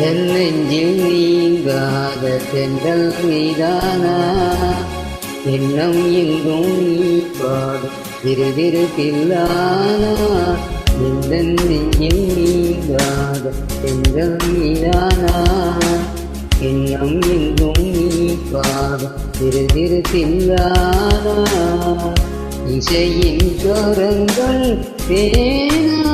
நெஞ்சில் நீங்காத தென்றல் நீதானா எண்ணம் எங்கும் நீ பாடும் திருதிருப்பில்லானா இந்த நெஞ்சில் நீங்காத தென்றல் நீதானா எண்ணம் எங்கும் நீ பாடும் திருதிருப்பில்லானா இசையின் சொரங்கள் தேனா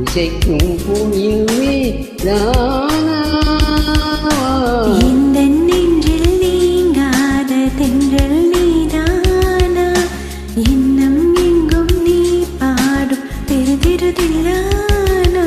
இசைக்கும் பூமியுமே தானா இந்த நெஞ்சில் நீங்காத தென்றல் நீதானா இன்னும் எங்கும் நீ பாடும் திருதிருதில்லானா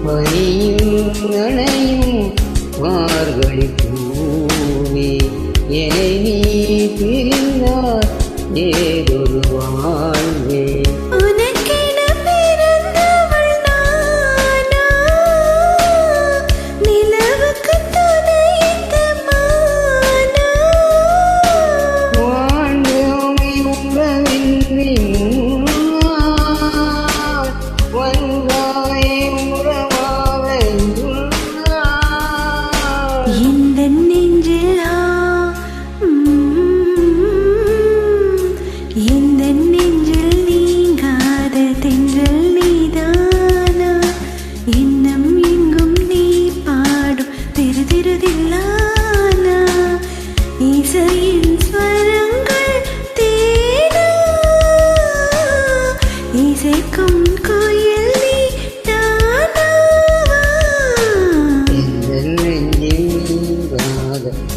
பனியும் நனையும் மார்கழி பூவே என்னை நீ பிரிந்தார் ஏதொரு வாழ்வே இந்த நெஞ்சில் இந்த நெஞ்சில் நீங்காத தென்றல் நீதானா இன்னும் எங்கும் நீ பாடும் திருதிருதில்லானா இசையின் ஸ்வரங்கள் தேனா இசைக்கும் கோயில் நீ தானா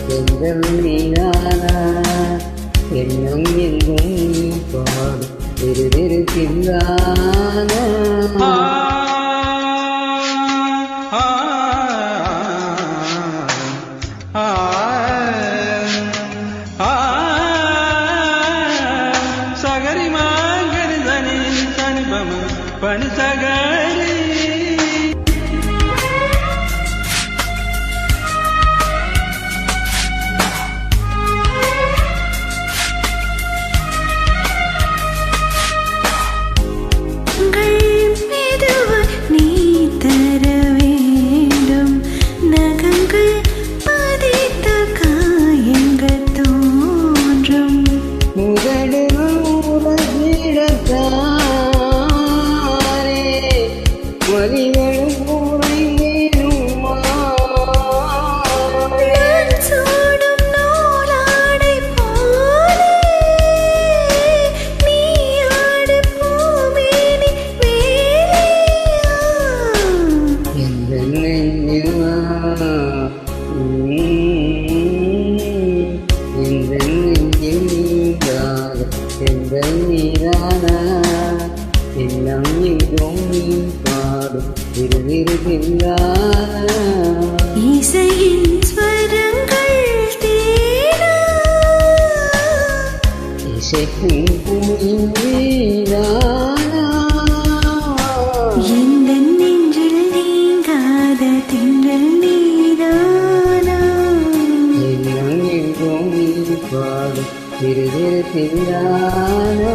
தென்றல் நீதானா எண்ணம் எங்கும் நீ பாடும் திருதிருப்பில்லானா சகரி மாங்கரி தனி தனி பம பனி சகரி தென்றல் நீதானா எண்ணம் எங்கும் நீ பாடும் திருதிருப்பில்லானா இசையின் ஸ்வரங்கள் தேனா இசைக்கும் பூமியும் நீதானா இந்த நெஞ்சில் நீங்காத தென்றல் நீதானா எண்ணம் எங்கும் நீ பாடும் திருதிருப்பில்லானா